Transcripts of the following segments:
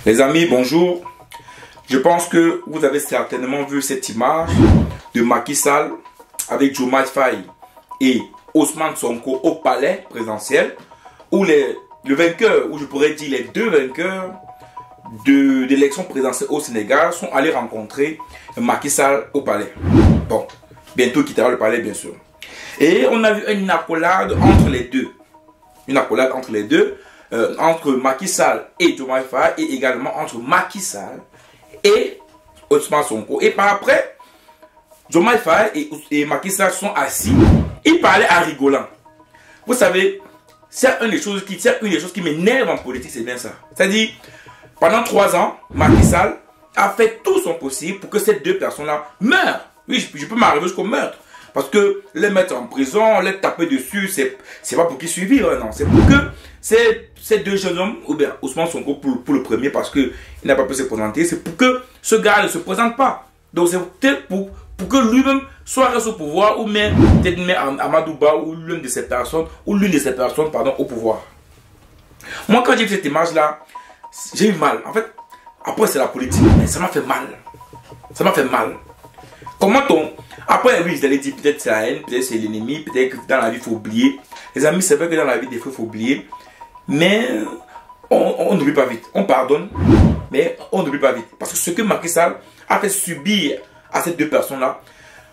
Les amis, bonjour. Je pense que vous avez certainement vu cette image de Macky Sall avec Diomaye Faye et Ousmane Sonko au palais présidentiel, où le vainqueur, ou je pourrais dire les deux vainqueurs de l'élection présidentielle au Sénégal sont allés rencontrer Macky Sall au palais. Bon, bientôt il quittera le palais, bien sûr. Et on a vu une accolade entre les deux. Une accolade entre les deux. Entre Macky Sall et Diomaye Faye, et également entre Macky Sall et Ousmane Sonko. Et par après, Diomaye Faye et Macky Sall sont assis. Ils parlaient en rigolant. Vous savez, c'est une des choses qui m'énerve en politique, c'est bien ça. C'est-à-dire, pendant 3 ans, Macky Sall a fait tout son possible pour que ces deux personnes-là meurent. Oui, je peux m'arriver jusqu'au meurtre. Parce que les mettre en prison, les taper dessus, c'est pas pour qu'ils survivent, non. C'est pour que ces deux jeunes hommes, ou bien Ousmane Sonko pour le premier, parce qu'il n'a pas pu se présenter, c'est pour que ce gars ne se présente pas. Donc c'est pour que lui-même soit resté au pouvoir, ou même peut-être Amadouba, ou l'une de ces personnes, pardon, au pouvoir. Moi, quand j'ai vu cette image-là, j'ai eu mal. En fait, après c'est la politique, mais ça m'a fait mal. Ça m'a fait mal. Comment Après, oui, vous allez dire peut-être c'est la haine, peut-être c'est l'ennemi, peut-être que dans la vie, il faut oublier. Les amis, c'est vrai que dans la vie, des fois, il faut oublier. Mais on n'oublie pas vite. On pardonne, mais on n'oublie pas vite. Parce que ce que Macky Sall a fait subir à ces deux personnes-là,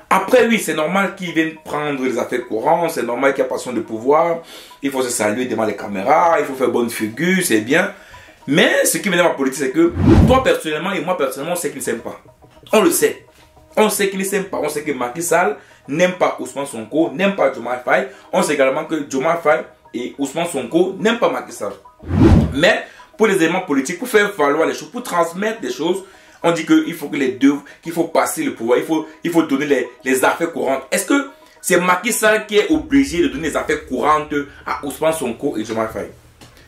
après, oui, c'est normal qu'ils viennent prendre les affaires courantes, c'est normal qu'il y ait passion de pouvoir, il faut se saluer devant les caméras, il faut faire bonne figure, c'est bien. Mais ce qui m'énerve en politique, c'est que toi personnellement et moi personnellement, on sait qu'ils ne s'aiment pas. On le sait. On sait qu'ils ne s'aiment pas. On sait que Macky Sall n'aime pas Ousmane Sonko, n'aime pas Diomaye Faye. On sait également que Diomaye Faye et Ousmane Sonko n'aiment pas Macky Sall. Mais pour les éléments politiques, pour faire valoir les choses, pour transmettre des choses, on dit qu'il faut que les deux, qu'il faut passer le pouvoir, il faut donner les affaires courantes. Est-ce que c'est Macky Sall qui est obligé de donner les affaires courantes à Ousmane Sonko et Diomaye Faye?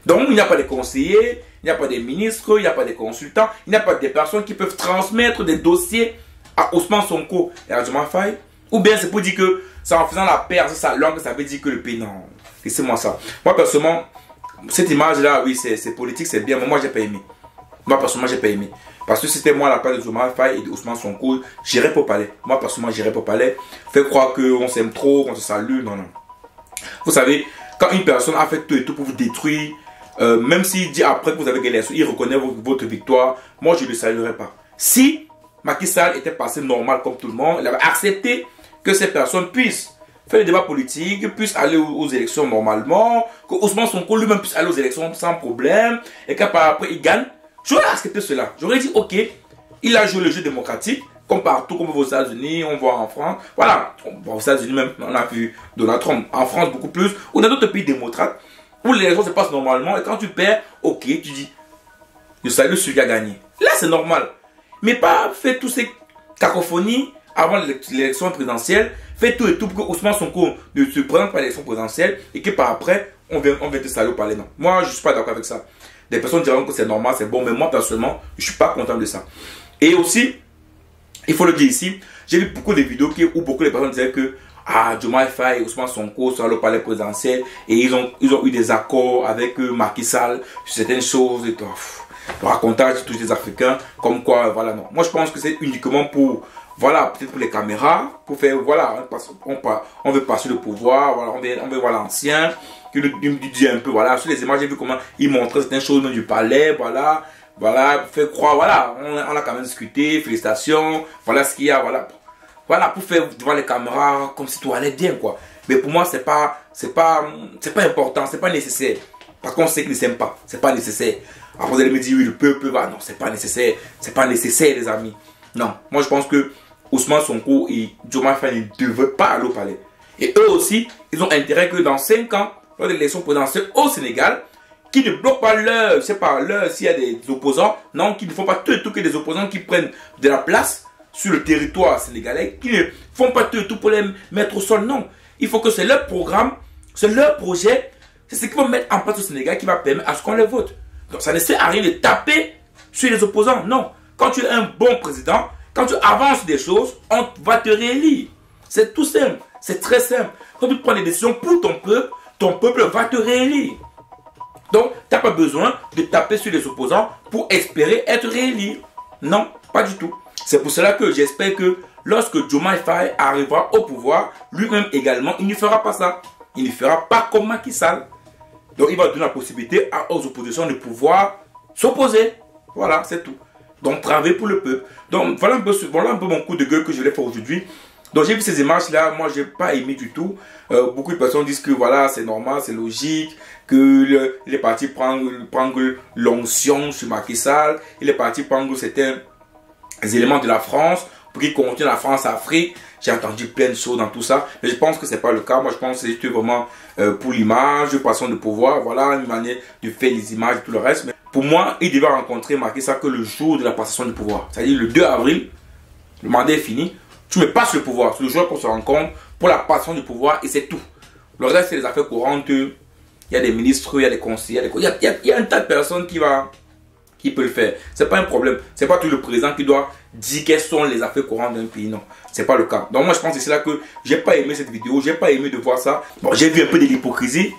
Donc il n'y a pas de conseillers, il n'y a pas de ministres, il n'y a pas de consultants, il n'y a pas de personnes qui peuvent transmettre des dossiers à Ousmane Sonko et à Diomaye Faye. Ou bien c'est pour dire que c'est en faisant la paire sur sa langue, ça veut dire que le pays, non. Laissez-moi ça. Moi personnellement, cette image-là, oui, c'est politique, c'est bien, mais moi j'ai pas aimé. Moi personnellement, j'ai pas aimé. Parce que si c'était moi à la place de Diomaye Faye et d'Ousmane Sonko, j'irais pas au palais. Moi personnellement, j'irais pas au palais. Faire croire qu'on s'aime trop, qu'on se salue, non, non. Vous savez, quand une personne a fait tout et tout pour vous détruire, même s'il dit après que vous avez gagné, il reconnaît votre victoire, moi je ne le saluerai pas. Si Macky Sall était passé normal comme tout le monde, il avait accepté que ces personnes puissent faire le débat politique, puissent aller aux élections normalement, que Ousmane Sonko lui-même puisse aller aux élections sans problème, et qu'après il gagne. J'aurais accepté cela. J'aurais dit, ok, il a joué le jeu démocratique, comme partout, comme aux États-Unis, on voit en France. Voilà, aux États-Unis même, on a vu Donald Trump. En France, beaucoup plus. Ou dans d'autres pays démocrates, où les élections se passent normalement, et quand tu perds, ok, tu dis, je salue celui qui a gagné. Là, c'est normal. Mais pas faire toutes ces cacophonies avant l'élection présidentielle, faire tout et tout pour que Ousmane Sonko ne se présente pas à l'élection présidentielle et que par après, on vient te saluer au palais. Non. Moi, je ne suis pas d'accord avec ça. Des personnes diront que c'est normal, c'est bon, mais moi, personnellement, je ne suis pas content de ça. Et aussi, il faut le dire ici, j'ai vu beaucoup de vidéos où beaucoup de personnes disaient que Diomaye Faye et Ousmane Sonko sont allés au palais présidentiel et ils ont eu des accords avec Macky Sall sur certaines choses et tout. Le racontage de tous les Africains, comme quoi, voilà, non. Moi, je pense que c'est uniquement pour, voilà, peut-être pour les caméras, pour faire, voilà, on veut passer le pouvoir, voilà, on veut voir l'ancien, qui nous dit un peu, voilà, sur les images, j'ai vu comment il montrait certaines choses du palais, voilà, faire croire, voilà, on a quand même discuté, félicitations, voilà ce qu'il y a, voilà, pour faire devant les caméras, comme si tout allait bien, quoi. Mais pour moi, c'est pas important, c'est pas nécessaire. Parce qu'on sait qu'ils ne s'aiment pas, c'est pas nécessaire. Après vous allez me dire, oui, le peuple va. Non, c'est pas nécessaire. C'est pas nécessaire, les amis. Non, moi je pense que Ousmane Sonko et Diomaye Faye ne devraient pas aller au palais. Et eux aussi, ils ont intérêt que dans 5 ans, lors de l'élection présidentielle au Sénégal, qu'ils ne bloquent pas s'il y a des opposants, non, qu'ils ne font pas tout que des opposants qui prennent de la place sur le territoire sénégalais, qui ne font pas tout pour les mettre au sol, non. Il faut que c'est leur programme, c'est leur projet, c'est ce qu'ils vont mettre en place au Sénégal qui va permettre à ce qu'on les vote. Donc ça ne sert à rien de taper sur les opposants, non. Quand tu es un bon président, quand tu avances des choses, on va te réélire. C'est tout simple, c'est très simple. Quand tu prends des décisions pour ton peuple va te réélire. Donc, tu n'as pas besoin de taper sur les opposants pour espérer être réélu. Non, pas du tout. C'est pour cela que j'espère que lorsque Diomaye Faye arrivera au pouvoir, lui-même également, il ne fera pas ça. Il ne fera pas comme Macky Sall. Donc, il va donner la possibilité aux oppositions de pouvoir s'opposer. Voilà, c'est tout. Donc, travailler pour le peuple. Donc, voilà un peu mon coup de gueule que je voulais faire aujourd'hui. Donc, j'ai vu ces images-là. Moi, je n'ai pas aimé du tout. Beaucoup de personnes disent que voilà, c'est normal, c'est logique, que les partis prennent l'onction sur Macky Sall. Et les partis prennent certains éléments de la France pour qu'ils continuent la France-Afrique. J'ai entendu plein de choses dans tout ça, mais je pense que ce n'est pas le cas. Moi, je pense que c'est juste vraiment pour l'image, passation de pouvoir, voilà, une manière de faire les images et tout le reste. Mais pour moi, il devait rencontrer Macky Sall que le jour de la passation du pouvoir. C'est-à-dire le 2 avril, le mandat est fini, tu me passes le pouvoir. C'est le jour qu'on se rencontre pour la passation du pouvoir et c'est tout. Le reste, c'est les affaires courantes. Il y a des ministres, il y a des conseillers, il y a un tas de personnes qui peut le faire. C'est pas un problème. C'est pas tout le président qui doit dire quelles sont les affaires courantes d'un pays. Non, c'est pas le cas. Donc moi je pense que c'est là que j'ai pas aimé cette vidéo. J'ai pas aimé de voir ça. Bon, j'ai vu un peu de l'hypocrisie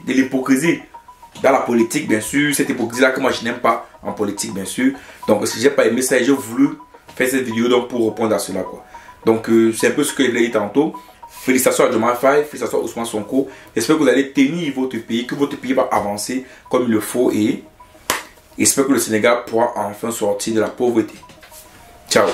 dans la politique, bien sûr. Cette hypocrisie là que moi je n'aime pas en politique, bien sûr. Donc j'ai pas aimé ça et j'ai voulu faire cette vidéo donc pour répondre à cela, quoi. Donc c'est un peu ce que je l'ai dit tantôt. Félicitations à Diomaye Faye, félicitations à Ousmane Sonko. J'espère que vous allez tenir votre pays, que votre pays va avancer comme il le faut et j'espère que le Sénégal pourra enfin sortir de la pauvreté. Ciao.